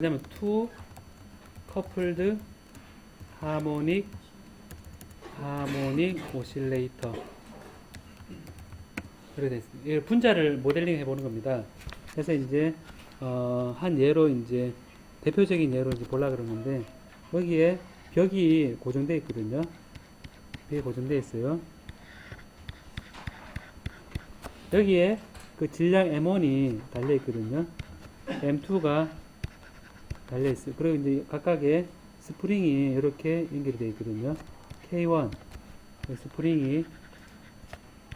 왜냐면 투 커플드 하모닉 오실레이터 그래 됐습니다. 이 분자를 모델링 해보는 겁니다. 그래서 이제 한 예로 이제 대표적인 예로 이제 보려 그러는데 여기에 벽이 고정되어 있거든요. 벽이 고정되어 있어요. 여기에 그 질량 M1이 달려 있거든요. M2가 달려 있어요. 그리고 이제 각각의 스프링이 이렇게 연결이 되어 있거든요. K1 스프링이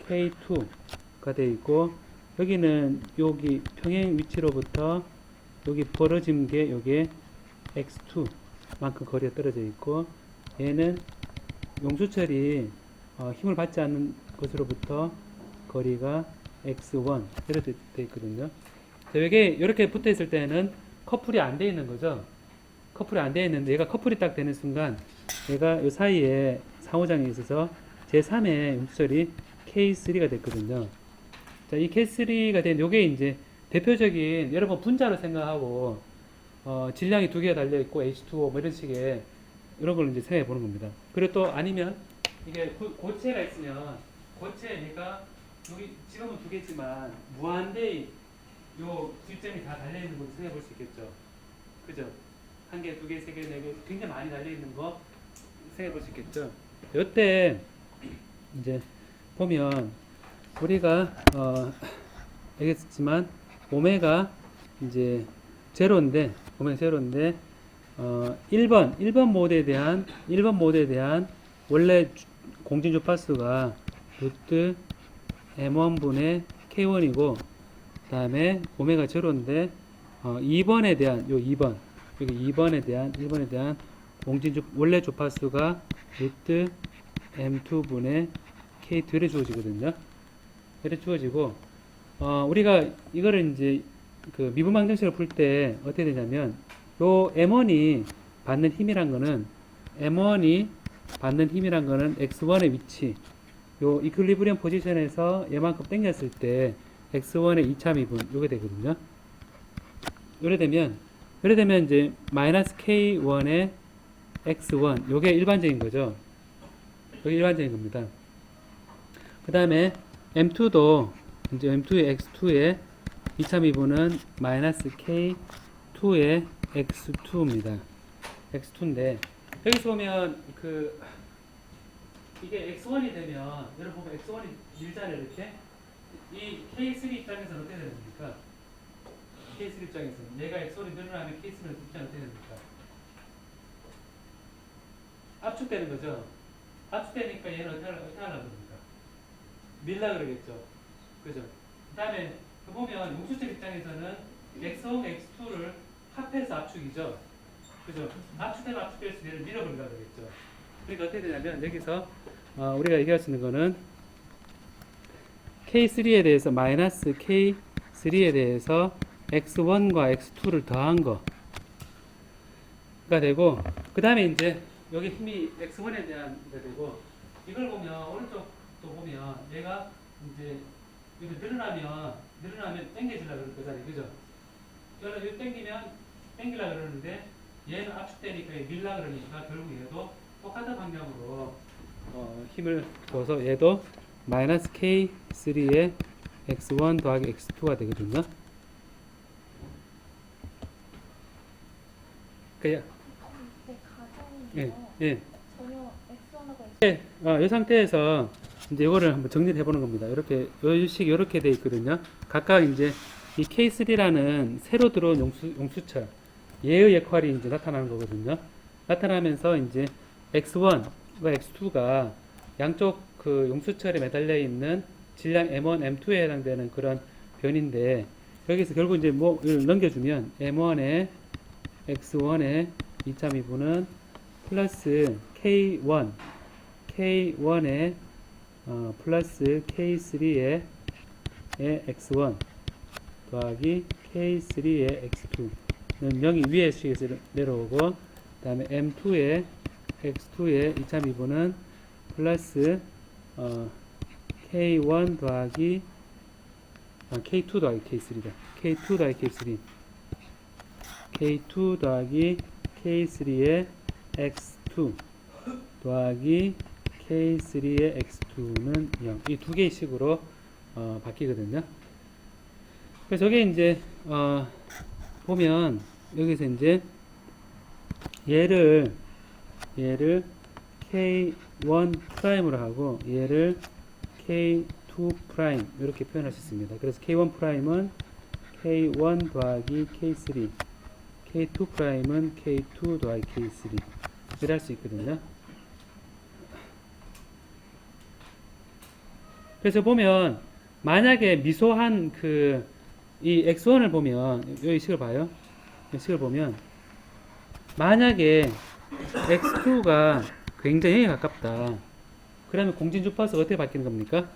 K2가 되어 있고 여기는 여기 평행 위치로부터 여기 벌어진 게 요게 X2만큼 거리가 떨어져 있고 얘는 용수철이 힘을 받지 않는 것으로부터 거리가 X1 이렇게 되어 있거든요. 여기에 이렇게 붙어 있을 때는 커플이 안 되어 있는 거죠. 커플이 안 되어 있는데 얘가 커플이 딱 되는 순간 얘가 이 사이에 상호작용이 있어서 제3의 용수철이 K3가 됐거든요. 자, 이 K3가 된 요게 이제 대표적인 여러분 분자로 생각하고 질량이 두 개가 달려 있고 H2O 뭐 이런 식의 이런 걸 이제 생각해 보는 겁니다. 그리고 또 아니면 이게 고체가 있으면 고체니까 여기 지금은 두 개지만 무한대의 요 질점이 다 달려 있는 걸 생각해 볼 수 있겠죠. 그죠? 한 개, 두 개, 세 개, 네 개 굉장히 많이 달려 있는 거 생각해 볼 수 있겠죠. 요때 이제 보면 우리가 알겠지만 오메가 이제 제로인데 오메가 제로인데 1번 모드에 대한 원래 공진 주파수가 루트 m1분의 k1이고 그다음에 오메가 제로인데 2번에 대한 요 2번 여기 2번에 대한 공진 원래 주파수가 루트 m2분의 k2 이렇게 주어지거든요. 이렇게 주어지고 우리가 이거를 이제 그 미분 방정식을 풀 때 어떻게 되냐면 요 M1이 받는 힘이란 거는 X1의 위치 요 이퀄리브리엄 포지션에서 얘만큼 당겼을 때 X1의 2차 미분 요게 되거든요. 요래 되면 이제 마이너스 K1의 X1 요게 일반적인 거죠. 요게 일반적인 겁니다. 그 다음에 M2도 이제 M2의 X2의 2차 미분은 마이너스 K2의 X2입니다. X2인데 여기서 보면 그 이게 X1이 되면 여러분 보면 X1이 밀잖아요. 이렇게 이 K3 입장에서는 어떻게 됩니까? K3 입장에서는 얘가 X1이 늘어나면 K3는 입장이 어떻게 됩니까? 압축되는 거죠. 압축되니까 얘는 어떻게 하려고 합니까? 밀라 그러겠죠. 그죠? 그 다음에 보면 용수철 입장에서는 X1, X2를 합해서 압축이죠. 그죠? 압축되면 압축될수록 얘를 밀어버린다 그러겠죠. 그러니까 어떻게 되냐면 여기서 우리가 얘기할 수 있는 거는 K3에 대해서 마이너스 K3에 대해서 X1과 X2를 더한 거가 되고 그 다음에 이제 여기 힘이 X1에 대한 게 되고 이걸 보면 오른쪽도 보면 얘가 이제 이렇게 늘어나면 당겨지려고 그럴 거잖아요. 그죠? 이걸 당기려고 그러는데 얘는 압축되니까 밀라 그러니까 결국 얘도 똑같은 방향으로 힘을 줘서 얘도 마이너스 K3의 X1 더하기 X2가 되거든요. 그냥 예, 예. 전혀 X1하고 이 상태에서 이제 이거를 한번 정리를 해보는 겁니다. 이렇게 이렇게 돼 있거든요. 각각 이제 이 K3라는 새로 들어온 용수철 얘의 역할이 이제 나타나는 거거든요. 나타나면서 이제 X1과 X2가 양쪽 그 용수철에 매달려 있는 질량 M1, M2에 해당되는 그런 변인데 여기서 결국 이제 뭐 이걸 넘겨주면 M1의 X1의 2차 미분은 플러스 K1의 플러스 K3의 X1 더하기 K3의 X2는 0이 위에 식에서 내려오고 그 다음에 M2의 X2의 2차 미분은 플러스 K1 더하기 K2 더하기 K3다. K2 더하기 K3 K2 더하기 K3의 X2 더하기 K3의 X2는 0. 이 두 개의 식으로 바뀌거든요. 그래서 저게 이제 보면 여기서 이제 얘를 K1 프라임으로 하고 얘를 K2 프라임 이렇게 표현할 수 있습니다. 그래서 K1 프라임은 K1 더하기 K3, K2 프라임은 K2 더하기 K3 이렇게 할 수 있거든요. 그래서 보면 만약에 미소한 이 x1을 보면 여기 식을 봐요. 이 식을 보면 만약에 x2가 굉장히 가깝다. 그러면 공진 주파수가 어떻게 바뀌는 겁니까?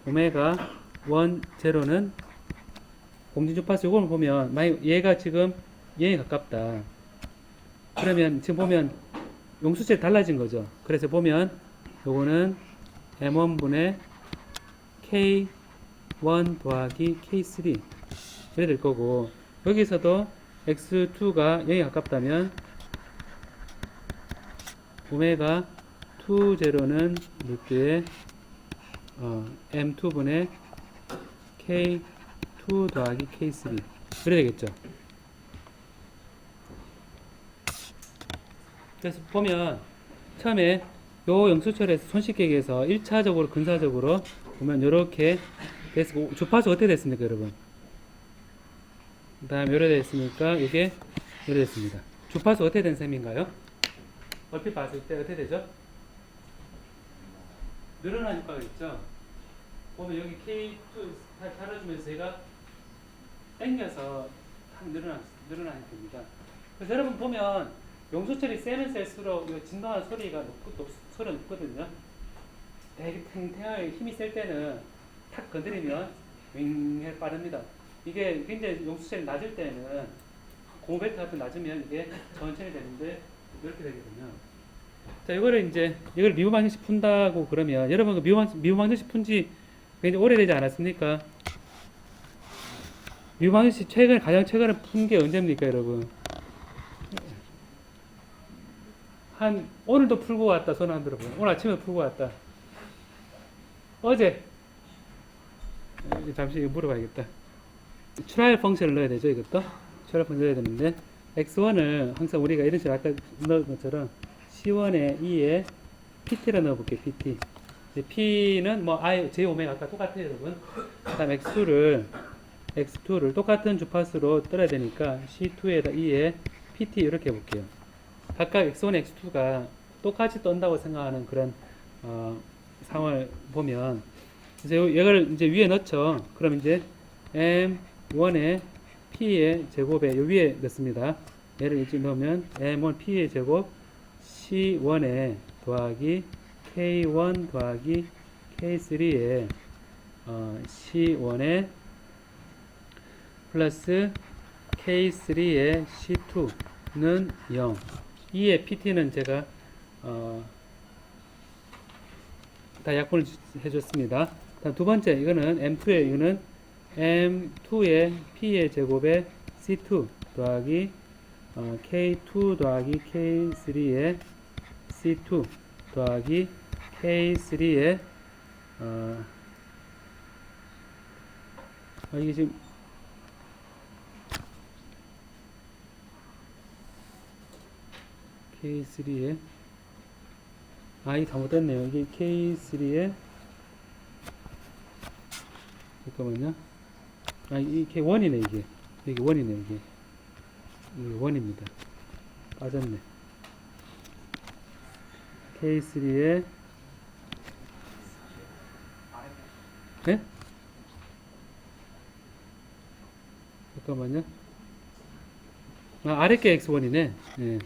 오메가 1, 0는 공진 주파수 이걸 보면 만약 얘가 지금 0에 가깝다. 그러면 지금 보면 용수철이 달라진 거죠. 그래서 보면 요거는 M1분의 K1 더하기 K3 이래 될 거고, 여기서도 X2가 0에 가깝다면 오메가 2 제로는 루트에 M2분의 K2 더하기 K3 이래 되겠죠. 그래서 보면 처음에 요 영수철에서 손쉽게기에서 1차적으로 근사적으로 보면 이렇게 됐고, 주파수 어떻게 됐습니까 여러분? 그 다음에 이렇게 됐으니까 이게 이렇게 됐습니다. 주파수 어떻게 된 셈인가요? 얼핏 봤을 때 어떻게 되죠? 늘어난 효과가 있죠. 보면 여기 K2 달아주면서 얘가 당겨서 탁 늘어나는 겁니다. 그래서 여러분 보면 용수철이 세면 셀수록 진동하는 소리가 소리가 높거든요. 되게 탱탱하게 힘이 셀 때는 탁 건드리면 윙 빠릅니다. 이게 굉장히 용수철이 낮을 때는 고벨트 같은 낮으면 이게 천천히 되는데 이렇게 되거든요. 자, 이걸 미분방정식 푼다고 그러면 여러분 미분방정식 푼지 굉장히 오래되지 않았습니까? 미분방정식 가장 최근에 푼 게 언제입니까, 여러분? 오늘도 풀고 왔다. 손 안 들어보요. 오늘 아침에 풀고 왔다. 어제. 잠시 물어봐야겠다. 트라이얼 펑션을 넣어야 되죠, 이것도? 트라이얼 펑션 넣어야 되는데, x1을 항상 우리가 이런 식으로 아까 넣은 것처럼 C1에 2에 PT를 넣어볼게요, PT. P는 J 오메가 아까 똑같아요, 여러분. 그 다음 X2를 똑같은 주파수로 떨어야 되니까 C2에다 2에 PT 이렇게 해볼게요. 각각 X1, X2가 똑같이 떤다고 생각하는 그런 상황을 보면 이제 이걸 이제 위에 넣죠. 그럼 이제 M1의 P의 제곱에 요 위에 넣습니다. 얘를 이렇게 넣으면 M1 P의 제곱 C1에 더하기 K1 더하기 K3에 C1에 플러스 K3의 C2는 0. 2의 PT는 제가 다 약분을 해줬습니다. 다음 두 번째 이거는 이거는 M2의 P의 제곱에 C2 더하기 K2 더하기 K3의 C2 더하기 K3의 이게 지금 K3에 이게 잘못됐네요. 이게 K3에 잠깐만요. 이게 1이네 이게. 이게 1이네 이게. 이게 1입니다. 빠졌네. K3에 네? 잠깐만요. 아랫게 X1이네. 네.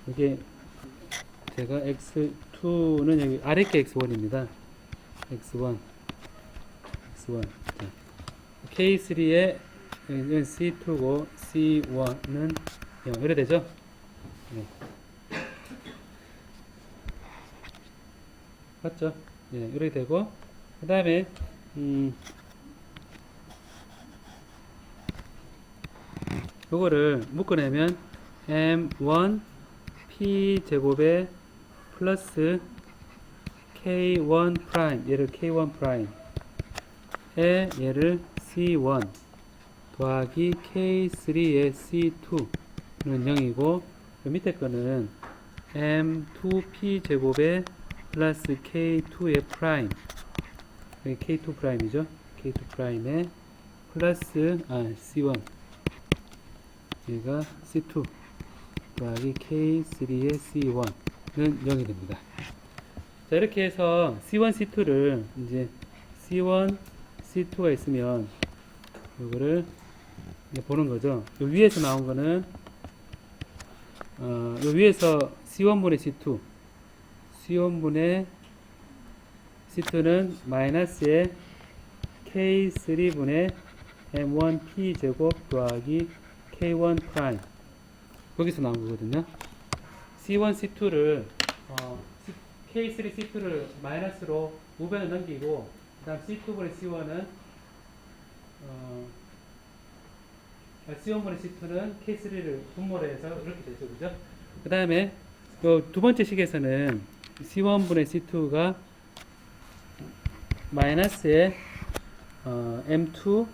이게 제가 X2는 여기 아랫게 X1입니다. X1. 자, K3에 C2고 C1은 0. 이래 되죠? 네. 맞죠? 예, 이렇게 되고 그 다음에 요거를 묶어내면 m1 p 제곱에 플러스 k1 프라임, 얘를 k1 프라임 에 얘를 c1 더하기 k3의 c2는 0이고 밑에 거는 m2p 제곱에 플러스 k2의 프라임, 여기 k2 프라임이죠. k2 프라임에 플러스 c1, 얘가 c2 더하기 k3의 c1는 0이 됩니다. 자, 이렇게 해서 c1, c2를 이제 c1, c2가 있으면 이거를 이제 보는 거죠. 요 위에서 나온 거는 요 위에서 c1분의 c2, c1분의 c2는 마이너스의 k3분의 m1p 제곱 더하기 k1 프라임, 거기서 나온 거거든요. c1, c2를 k3, c2를 마이너스로 우변을 넘기고 그 다음 c2분의 c1은 C1분의 C2는 K3를 분모로 해서 이렇게 되죠. 그죠? 그 다음에 요 두 번째 식에서는 C1분의 C2가 마이너스의 M2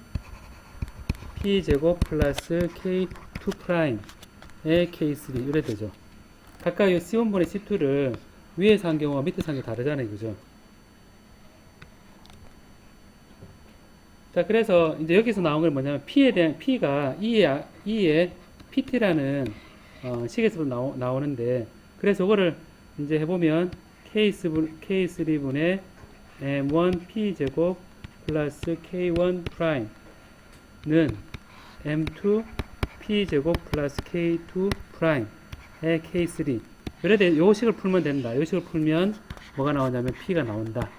P제곱 플러스 K2 프라임의 K3 이래 되죠. 각각 이 C1분의 C2를 위에서 한 경우와 밑에서 한 경우 다르잖아요. 그죠? 자, 그래서 이제 여기서 나온 건 뭐냐면 P에 대한 P가 E의 PT라는 식에서 나오는데, 그래서 이거를 이제 해보면 K3분의 M1 P 제곱 플러스 K1 프라임는 M2 P 제곱 플러스 K2 프라임의 K3. 그래도 요 식을 풀면 된다. 요 식을 풀면 뭐가 나오냐면 P가 나온다.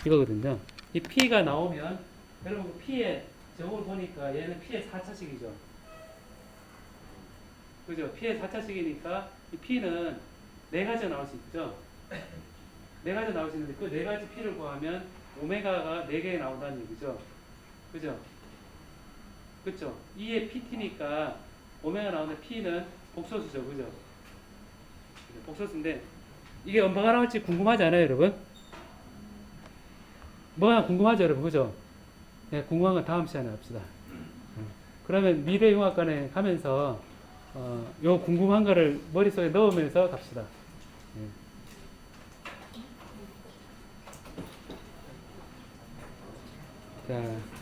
이거거든요. 이 P가 나오면 여러분 P의 제곱을 보니까 얘는 P의 4차식이죠. 그죠? P의 4차식이니까 이 P는 4가지가 나올 수 있죠. 4가지 나올 수 있는데 그 4가지 P를 구하면 오메가가 4개 나온다는 얘기죠. 그죠? 그쵸? 2의 PT니까 오메가 나오는데 P는 복소수죠. 그죠? 복소수인데 이게 뭐가 나올지 궁금하지 않아요, 여러분? 뭐가 궁금하죠, 여러분? 그죠? 네, 궁금한 건 다음 시간에 합시다. 그러면 미래융합관에 가면서 요 궁금한 거를 머릿속에 넣으면서 갑시다. 네. 자.